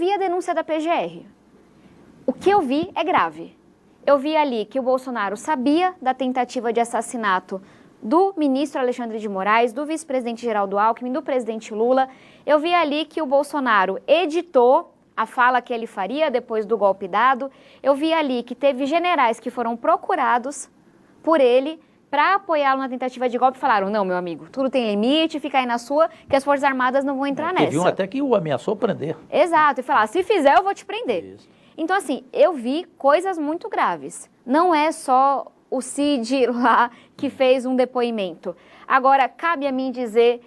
vi a denúncia da PGR. O que eu vi é grave. Eu vi ali que o Bolsonaro sabia da tentativa de assassinato do ministro Alexandre de Moraes, do vice-presidente Geraldo Alckmin, do presidente Lula. Eu vi ali que o Bolsonaro editou a fala que ele faria depois do golpe dado. Eu vi ali que teve generais que foram procurados por ele para apoiá-lo na tentativa de golpe e falaram, não, meu amigo, tudo tem limite, fica aí na sua, que as Forças Armadas não vão entrar nessa. Teve um até que o ameaçou prender. Exato, e falar, se fizer eu vou te prender. Isso. Então, assim, eu vi coisas muito graves. Não é só o Cid lá que fez um depoimento. Agora, cabe a mim dizer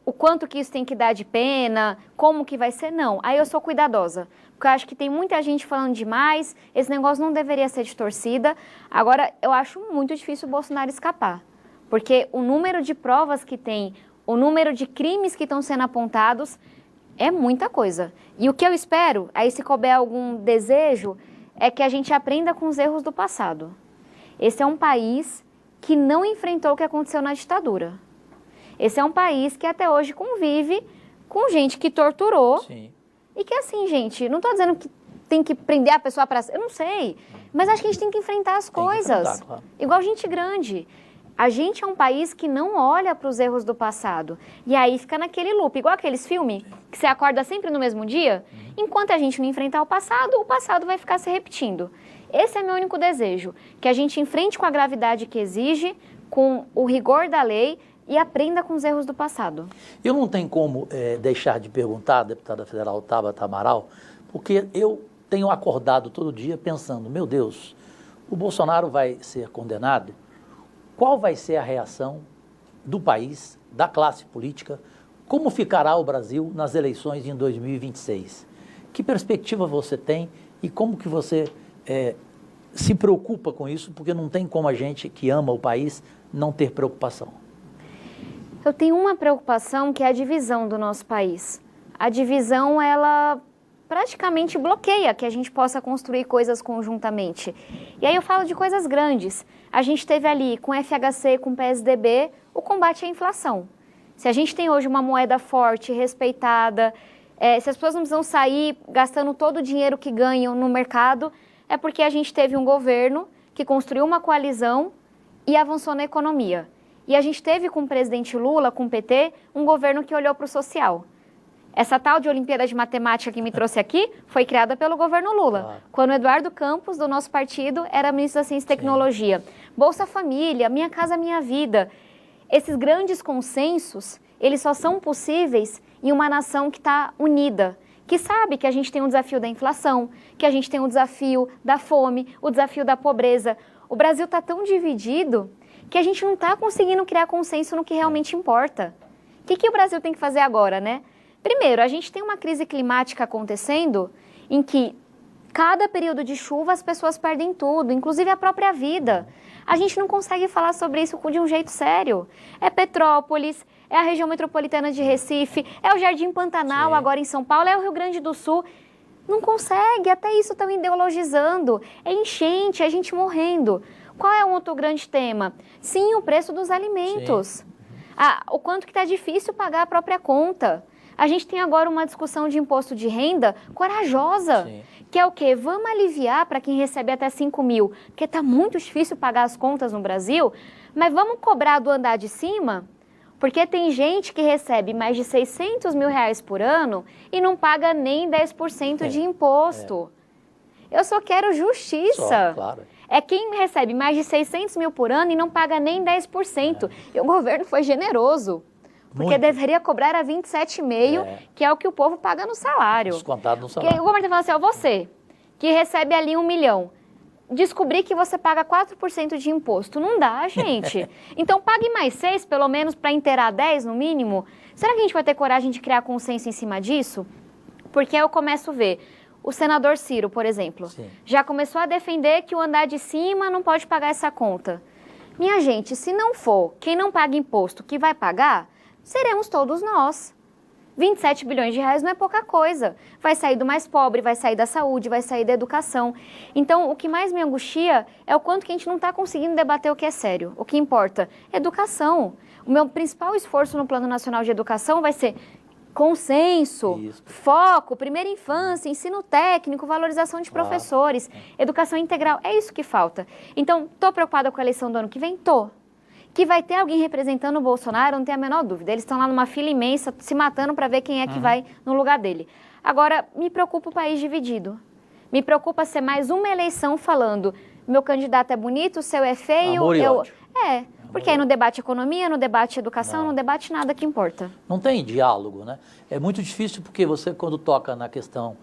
o quanto que isso tem que dar de pena, como que vai ser, não. Aí eu sou cuidadosa, porque eu acho que tem muita gente falando demais, esse negócio não deveria ser de torcida. Agora, eu acho muito difícil o Bolsonaro escapar, porque o número de provas que tem, o número de crimes que estão sendo apontados, é muita coisa. E o que eu espero, aí se couber algum desejo, é que a gente aprenda com os erros do passado. Esse é um país que não enfrentou o que aconteceu na ditadura. Esse é um país que até hoje convive com gente que torturou. Sim. E que assim, gente, não estou dizendo que tem que prender a pessoa para... Eu não sei, mas acho que a gente tem que enfrentar as coisas. Claro. Igual gente grande. A gente é um país que não olha para os erros do passado. E aí fica naquele loop, igual aqueles filmes que você acorda sempre no mesmo dia. Enquanto a gente não enfrentar o passado vai ficar se repetindo. Esse é meu único desejo, que a gente enfrente com a gravidade que exige, com o rigor da lei e aprenda com os erros do passado. Eu não tenho como deixar de perguntar, deputada federal Tabata Amaral, porque eu tenho acordado todo dia pensando, meu Deus, o Bolsonaro vai ser condenado? Qual vai ser a reação do país, da classe política? Como ficará o Brasil nas eleições em 2026? Que perspectiva você tem e como que você se preocupa com isso? Porque não tem como a gente que ama o país não ter preocupação. Eu tenho uma preocupação que é a divisão do nosso país. A divisão, ela praticamente bloqueia que a gente possa construir coisas conjuntamente. E aí eu falo de coisas grandes. A gente teve ali com FHC, com PSDB, o combate à inflação. Se a gente tem hoje uma moeda forte, respeitada, se as pessoas não precisam sair gastando todo o dinheiro que ganham no mercado, é porque a gente teve um governo que construiu uma coalizão e avançou na economia. E a gente teve com o presidente Lula, com o PT, um governo que olhou para o social. Essa tal de Olimpíada de Matemática que me trouxe aqui foi criada pelo governo Lula, Claro. quando o Eduardo Campos, do nosso partido, era ministro da Ciência e Tecnologia. Bolsa Família, Minha Casa Minha Vida. Esses grandes consensos, eles só são possíveis em uma nação que está unida, que sabe que a gente tem um desafio da inflação, que a gente tem um desafio da fome, o desafio da pobreza. O Brasil está tão dividido que a gente não está conseguindo criar consenso no que realmente importa. O que o Brasil tem que fazer agora, né? Primeiro, a gente tem uma crise climática acontecendo em que cada período de chuva as pessoas perdem tudo, inclusive a própria vida. A gente não consegue falar sobre isso de um jeito sério. É Petrópolis, é a região metropolitana de Recife, é o Jardim Pantanal, Sim. Agora em São Paulo, é o Rio Grande do Sul. Não consegue, até isso estão ideologizando. É enchente, é gente morrendo. Qual é um outro grande tema? Sim, o preço dos alimentos. O quanto que está difícil pagar a própria conta. A gente tem agora uma discussão de imposto de renda corajosa, Sim. que é o quê? Vamos aliviar para quem recebe até 5 mil, porque está muito difícil pagar as contas no Brasil, mas vamos cobrar do andar de cima? Porque tem gente que recebe mais de 600 mil reais por ano e não paga nem 10% de imposto. Eu só quero justiça. Só, claro. É quem recebe mais de 600 mil por ano e não paga nem 10%. E o governo foi generoso. Porque Muito. deveria cobrar a 27,5%, que é o que o povo paga no salário. Descontado no Porque salário. o governo está falando assim, você que recebe ali 1 milhão, descobrir que você paga 4% de imposto. Não dá, gente. Então pague mais 6, pelo menos, para inteirar 10 no mínimo. Será que a gente vai ter coragem de criar consenso em cima disso? Porque eu começo a ver. O senador Ciro, por exemplo, Sim. já começou a defender que o andar de cima não pode pagar essa conta. Minha gente, se não for quem não paga imposto que vai pagar, seremos todos nós. 27 bilhões de reais não é pouca coisa. Vai sair do mais pobre, vai sair da saúde, vai sair da educação. Então, o que mais me angustia é o quanto que a gente não está conseguindo debater o que é sério. O que importa é educação. O meu principal esforço no Plano Nacional de Educação vai ser consenso, Isso. foco, primeira infância, ensino técnico, valorização de professores, educação integral. É isso que falta. Então, tô preocupada com a eleição do ano que vem? Tô. Que vai ter alguém representando o Bolsonaro, não tem a menor dúvida. Eles estão lá numa fila imensa, se matando para ver quem é que vai no lugar dele. Agora, me preocupa o país dividido. Me preocupa ser mais uma eleição falando meu candidato é bonito, o seu é feio. Amor e ódio. Porque aí no debate economia, no debate educação, no debate nada que importa. Não tem diálogo, né? É muito difícil porque você, quando toca na questão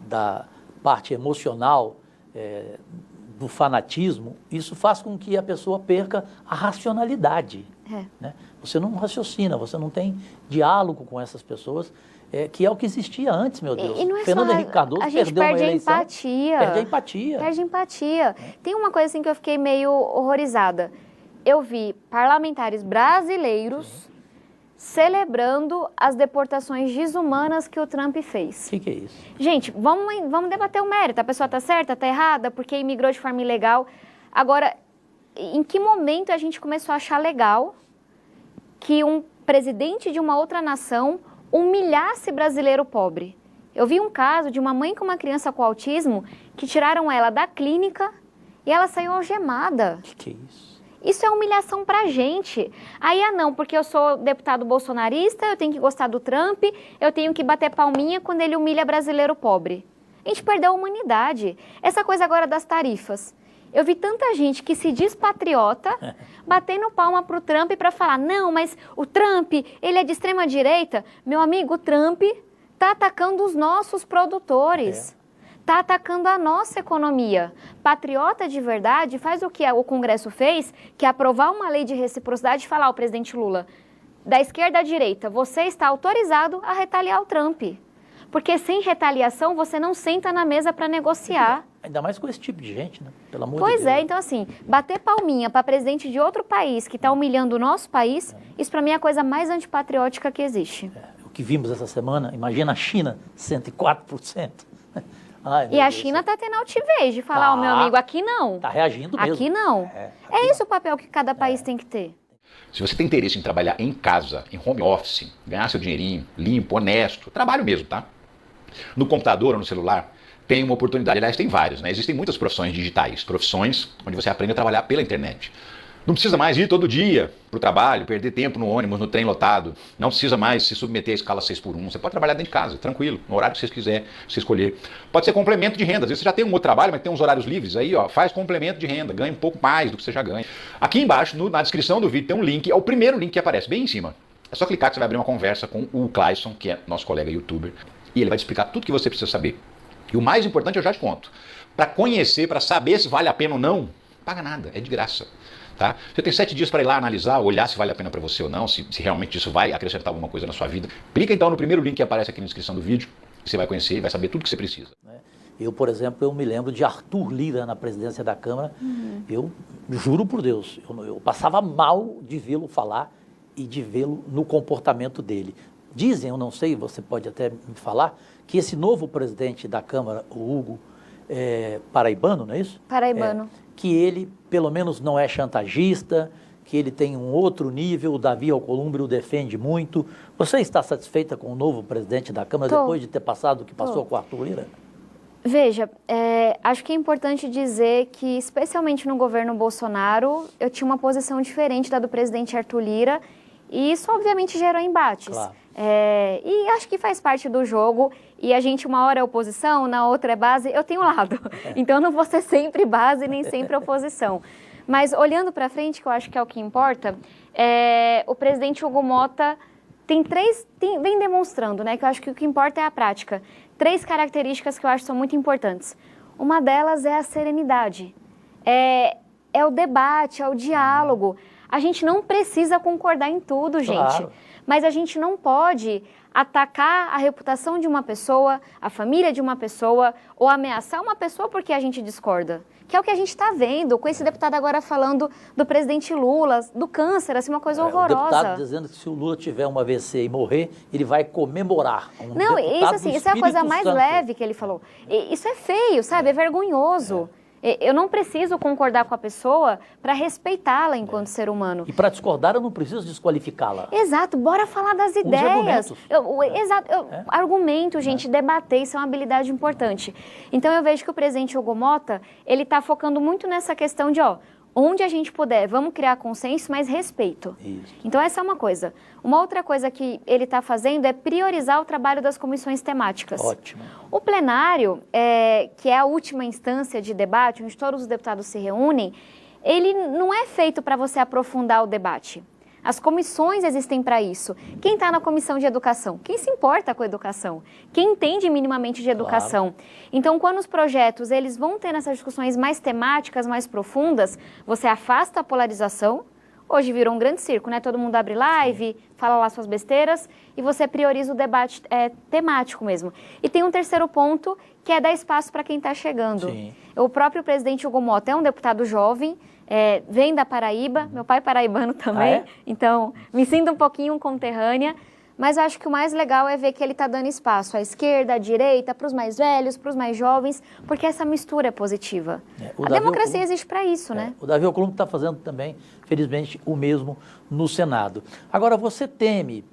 da parte emocional, do fanatismo, isso faz com que a pessoa perca a racionalidade. Né? Você não raciocina, você não tem diálogo com essas pessoas, que é o que existia antes, meu Deus. E não é Fernando só, Henrique Cardoso a gente perdeu uma perde a eleição. empatia. Perde a empatia. Perde a empatia. Tem uma coisa assim que eu fiquei meio horrorizada. Eu vi parlamentares brasileiros celebrando as deportações desumanas que o Trump fez. O que é isso? Gente, vamos debater o mérito. A pessoa está certa, está errada, porque imigrou de forma ilegal. Agora, em que momento a gente começou a achar legal que um presidente de uma outra nação humilhasse brasileiro pobre? Eu vi um caso de uma mãe com uma criança com autismo que tiraram ela da clínica e ela saiu algemada. O que é isso? Isso é humilhação pra gente. Aí, não, porque eu sou deputado bolsonarista, eu tenho que gostar do Trump, eu tenho que bater palminha quando ele humilha brasileiro pobre. A gente perdeu a humanidade. Essa coisa agora das tarifas. Eu vi tanta gente que se diz patriota, batendo palma pro Trump para falar, não, mas o Trump, ele é de extrema direita. Meu amigo, o Trump tá atacando os nossos produtores. Está atacando a nossa economia. Patriota de verdade faz o que o Congresso fez, que é aprovar uma lei de reciprocidade e falar ao presidente Lula, da esquerda à direita, você está autorizado a retaliar o Trump. Porque sem retaliação você não senta na mesa para negociar. Ainda mais com esse tipo de gente, né? Pelo amor de Pois Deus. então assim, bater palminha para presidente de outro país que está humilhando o nosso país, isso para mim é a coisa mais antipatriótica que existe. O que vimos essa semana, imagina a China, 104%. Ai, E a China está tendo altivez de falar, meu amigo, aqui não. Está reagindo mesmo. Aqui não. É esse o papel que cada país tem que ter. Se você tem interesse em trabalhar em casa, em home office, ganhar seu dinheirinho, limpo, honesto, trabalho mesmo, tá? No computador ou no celular, tem uma oportunidade. Aliás, tem vários, né? Existem muitas profissões digitais, profissões onde você aprende a trabalhar pela internet. Não precisa mais ir todo dia para o trabalho, perder tempo no ônibus, no trem lotado. Não precisa mais se submeter à escala 6x1. Você pode trabalhar dentro de casa, tranquilo, no horário que você quiser, se escolher. Pode ser complemento de renda. Às vezes você já tem um outro trabalho, mas tem uns horários livres. Aí, faz complemento de renda, ganha um pouco mais do que você já ganha. Aqui embaixo, na descrição do vídeo, tem um link. É o primeiro link que aparece, bem em cima. É só clicar que você vai abrir uma conversa com o Clayson, que é nosso colega youtuber. E ele vai te explicar tudo que você precisa saber. E o mais importante eu já te conto. Para conhecer, para saber se vale a pena ou não, paga nada, é de graça. Tá? Você tem 7 dias para ir lá analisar, olhar se vale a pena para você ou não, se realmente isso vai acrescentar alguma coisa na sua vida. Clica então no primeiro link que aparece aqui na descrição do vídeo, que você vai conhecer e vai saber tudo que você precisa. Eu, por exemplo, eu me lembro de Arthur Lira na presidência da Câmara. Eu juro por Deus, eu passava mal de vê-lo falar e de vê-lo no comportamento dele. Dizem, eu não sei, você pode até me falar, que esse novo presidente da Câmara, o Hugo Paraibano, não é isso? Paraibano. Que ele, pelo menos, não é chantagista, que ele tem um outro nível, o Davi Alcolumbre o defende muito. Você está satisfeita com o novo presidente da Câmara depois de ter passado o que passou com o Arthur Lira? Veja, acho que é importante dizer que, especialmente no governo Bolsonaro, eu tinha uma posição diferente da do presidente Arthur Lira e isso, obviamente, gerou embates. Claro. E acho que faz parte do jogo e a gente uma hora é oposição, na outra é base, eu tenho lado. Então eu não vou ser sempre base nem sempre oposição. Mas olhando para frente, que eu acho que é o que importa, o presidente Hugo Motta vem demonstrando, né, que eu acho que o que importa é a prática. 3 características que eu acho que são muito importantes. Uma delas é a serenidade, é o debate, é o diálogo. A gente não precisa concordar em tudo, gente. Claro. Mas a gente não pode atacar a reputação de uma pessoa, a família de uma pessoa, ou ameaçar uma pessoa porque a gente discorda. Que é o que a gente está vendo, com esse deputado agora falando do presidente Lula, do câncer, assim, uma coisa horrorosa. O deputado dizendo que se o Lula tiver um AVC e morrer, ele vai comemorar. Não, isso assim, isso é a coisa mais leve que ele falou. Isso é feio, sabe? É vergonhoso. Eu não preciso concordar com a pessoa para respeitá-la enquanto ser humano. E para discordar, eu não preciso desqualificá-la. Exato, bora falar das ideias. Argumentos. Argumento, gente, debater, isso é uma habilidade importante. Então eu vejo que o presidente Hugo Motta, ele está focando muito nessa questão de, onde a gente puder, vamos criar consenso, mas respeito. Isso. Então essa é uma coisa. Uma outra coisa que ele está fazendo é priorizar o trabalho das comissões temáticas. Ótimo. O plenário, que é a última instância de debate, onde todos os deputados se reúnem, ele não é feito para você aprofundar o debate. As comissões existem para isso. Quem está na comissão de educação? Quem se importa com a educação? Quem entende minimamente de educação? Claro. Então, quando os projetos eles vão ter essas discussões mais temáticas, mais profundas, você afasta a polarização. Hoje virou um grande circo, né? Todo mundo abre live, fala lá suas besteiras e você prioriza o debate temático mesmo. E tem um terceiro ponto, que é dar espaço para quem está chegando. Sim. O próprio presidente Hugo Motta é um deputado jovem, vem da Paraíba, meu pai é paraibano também, então me sinto um pouquinho conterrânea, mas eu acho que o mais legal é ver que ele está dando espaço à esquerda, à direita, para os mais velhos, para os mais jovens, porque essa mistura é positiva. A democracia existe para isso, né? O Davi Alcolumbre está fazendo também, felizmente, o mesmo no Senado. Agora, você teme,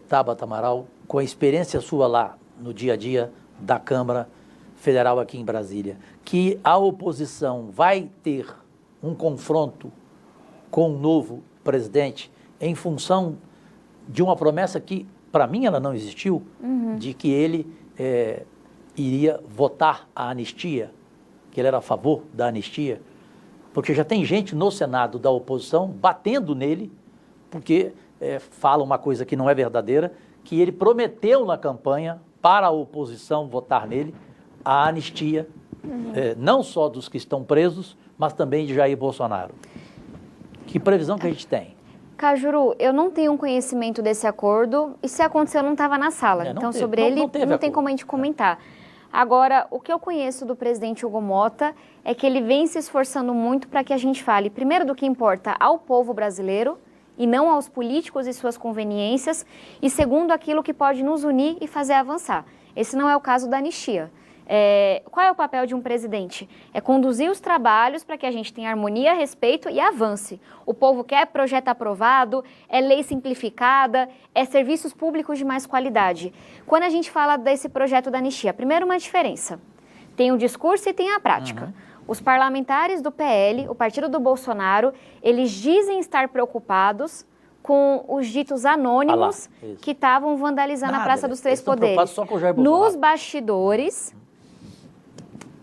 Tabata Amaral, com a experiência sua lá no dia a dia da Câmara Federal aqui em Brasília, que a oposição vai ter um confronto com o novo presidente em função de uma promessa que, para mim, ela não existiu, de que ele iria votar a anistia, que ele era a favor da anistia, porque já tem gente no Senado da oposição batendo nele, porque fala uma coisa que não é verdadeira, que ele prometeu na campanha para a oposição votar nele a anistia, não só dos que estão presos, mas também de Jair Bolsonaro. Que previsão que a gente tem? Cajuru, eu não tenho um conhecimento desse acordo e se aconteceu eu não estava na sala, então teve, sobre ele não tem como a gente comentar. Agora, o que eu conheço do presidente Hugo Motta é que ele vem se esforçando muito para que a gente fale, primeiro, do que importa ao povo brasileiro e não aos políticos e suas conveniências, e segundo, aquilo que pode nos unir e fazer avançar. Esse não é o caso da anistia. Qual é o papel de um presidente? É conduzir os trabalhos para que a gente tenha harmonia, respeito e avance. O povo quer projeto aprovado, é lei simplificada, é serviços públicos de mais qualidade. Quando a gente fala desse projeto da anistia, primeiro uma diferença. Tem o discurso e tem a prática. Os parlamentares do PL, o partido do Bolsonaro, eles dizem estar preocupados com os ditos anônimos que estavam vandalizando a Praça dos Três Poderes. Só com o Jair Bolsonaro. Nos bastidores,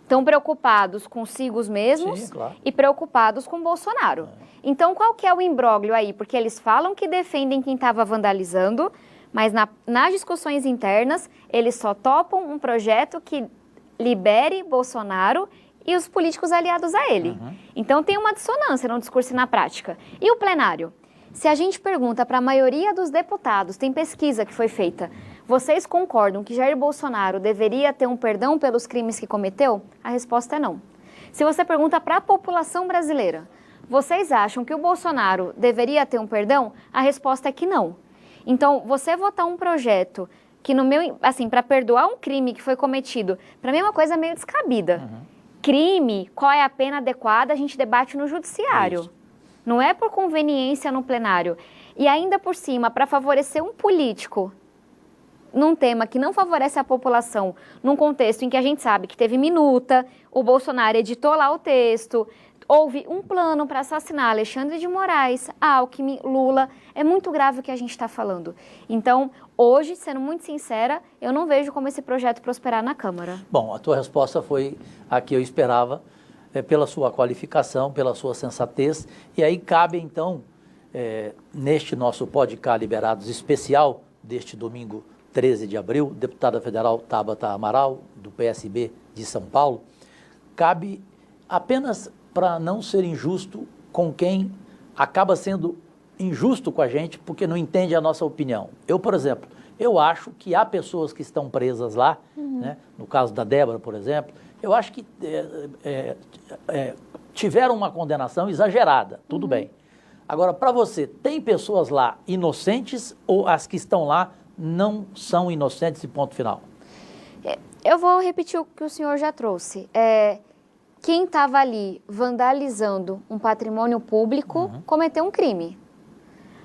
estão preocupados consigo mesmos. Sim, claro. E preocupados com Bolsonaro. Então, qual que é o imbróglio aí? Porque eles falam que defendem quem estava vandalizando, mas nas discussões internas, eles só topam um projeto que libere Bolsonaro e os políticos aliados a ele. Então, tem uma dissonância no discurso e na prática. E o plenário? Se a gente pergunta para a maioria dos deputados, tem pesquisa que foi feita, vocês concordam que Jair Bolsonaro deveria ter um perdão pelos crimes que cometeu? A resposta é não. Se você pergunta para a população brasileira, vocês acham que o Bolsonaro deveria ter um perdão? A resposta é que não. Então, você votar um projeto que, para perdoar um crime que foi cometido, para mim é uma coisa meio descabida. Crime, qual é a pena adequada, a gente debate no judiciário. Isso. Não é por conveniência no plenário. E ainda por cima, para favorecer um político num tema que não favorece a população, num contexto em que a gente sabe que teve minuta, o Bolsonaro editou lá o texto, houve um plano para assassinar Alexandre de Moraes, Alckmin, Lula. É muito grave o que a gente está falando. Então, hoje, sendo muito sincera, eu não vejo como esse projeto prosperar na Câmara. Bom, a tua resposta foi a que eu esperava, pela sua qualificação, pela sua sensatez. E aí cabe, então, neste nosso Podcast Liberados especial deste domingo 13 de abril, deputada federal Tabata Amaral, do PSB de São Paulo, cabe apenas para não ser injusto com quem acaba sendo injusto com a gente porque não entende a nossa opinião. Eu, por exemplo, eu acho que há pessoas que estão presas lá, né? No caso da Débora, por exemplo, eu acho que tiveram uma condenação exagerada, tudo bem. Agora, para você, tem pessoas lá inocentes ou as que estão lá não são inocentes e ponto final? Eu vou repetir o que o senhor já trouxe. quem estava ali vandalizando um patrimônio público cometeu um crime.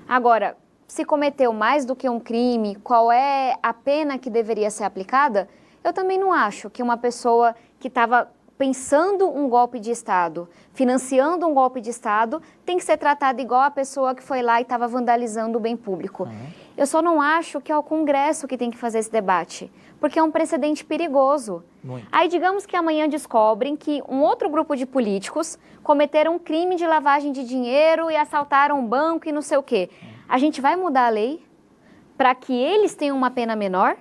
Agora, se cometeu mais do que um crime, qual é a pena que deveria ser aplicada? Eu também não acho que uma pessoa que estava pensando um golpe de Estado, financiando um golpe de Estado, tem que ser tratada igual a pessoa que foi lá e estava vandalizando o bem público. Eu só não acho que é o Congresso que tem que fazer esse debate, porque é um precedente perigoso. Muito. Aí digamos que amanhã descobrem que um outro grupo de políticos cometeram um crime de lavagem de dinheiro e assaltaram um banco e não sei o quê. A gente vai mudar a lei para que eles tenham uma pena menor?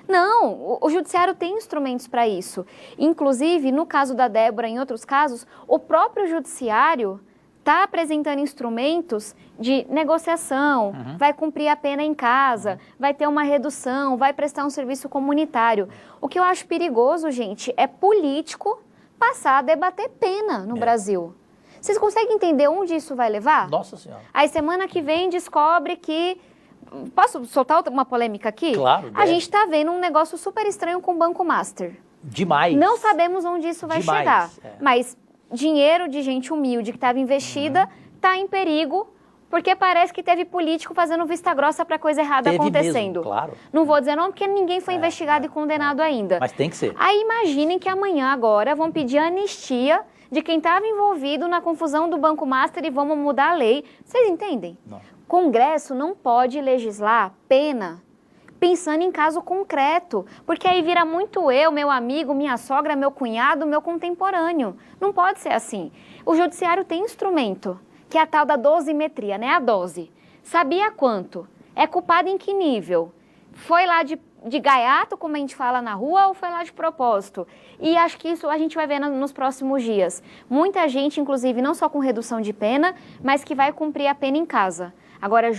Não, o judiciário tem instrumentos para isso. Inclusive, no caso da Débora, em outros casos, o próprio judiciário está apresentando instrumentos de negociação, vai cumprir a pena em casa, vai ter uma redução, vai prestar um serviço comunitário. O que eu acho perigoso, gente, é político passar a debater pena no Brasil. Vocês conseguem entender onde isso vai levar? Nossa Senhora. Aí semana que vem descobre que... Posso soltar uma polêmica aqui? Claro, A deve. gente está vendo um negócio super estranho com o Banco Master. Demais. Não sabemos onde isso vai Demais, chegar. é. Mas dinheiro de gente humilde que estava investida está em perigo, porque parece que teve político fazendo vista grossa para coisa errada Teve acontecendo. mesmo, claro. Não vou dizer não, porque ninguém foi investigado e condenado ainda. Mas tem que ser. Aí imaginem que amanhã agora vão pedir anistia de quem estava envolvido na confusão do Banco Master e vamos mudar a lei. Vocês entendem? Não. Congresso não pode legislar pena pensando em caso concreto, porque aí vira muito eu, meu amigo, minha sogra, meu cunhado, meu contemporâneo. Não pode ser assim. O judiciário tem instrumento, que é a tal da dosimetria, né? A dose. Sabia quanto? É culpado em que nível? Foi lá de gaiato, como a gente fala na rua, ou foi lá de propósito? E acho que isso a gente vai ver nos próximos dias. Muita gente, inclusive, não só com redução de pena, mas que vai cumprir a pena em casa. Agora,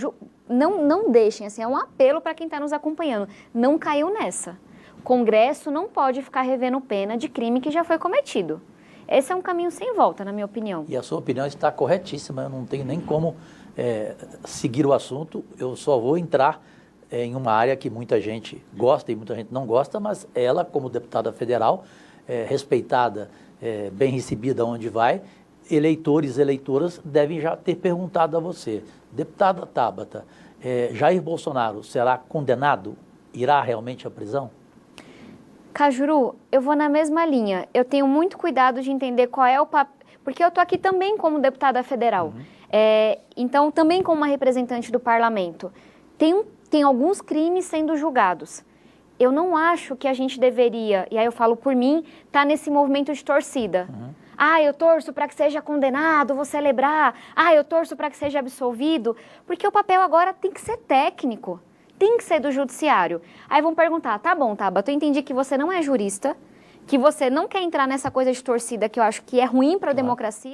não deixem, assim, é um apelo para quem está nos acompanhando, não caiu nessa. O Congresso não pode ficar revendo pena de crime que já foi cometido. Esse é um caminho sem volta, na minha opinião. E a sua opinião está corretíssima, eu não tenho nem como seguir o assunto, eu só vou entrar em uma área que muita gente gosta e muita gente não gosta, mas ela, como deputada federal, respeitada, bem recebida onde vai, eleitores e eleitoras devem já ter perguntado a você, deputada Tabata, Jair Bolsonaro será condenado? Irá realmente à prisão? Cajuru, eu vou na mesma linha. Eu tenho muito cuidado de entender qual é o papel, porque eu estou aqui também como deputada federal, então também como uma representante do parlamento. Tem alguns crimes sendo julgados. Eu não acho que a gente deveria, e aí eu falo por mim, estar nesse movimento de torcida. Eu torço para que seja condenado, vou celebrar. Eu torço para que seja absolvido. Porque o papel agora tem que ser técnico, tem que ser do judiciário. Aí vão perguntar, tá bom, Tabata, eu entendi que você não é jurista, que você não quer entrar nessa coisa de torcida que eu acho que é ruim para a democracia.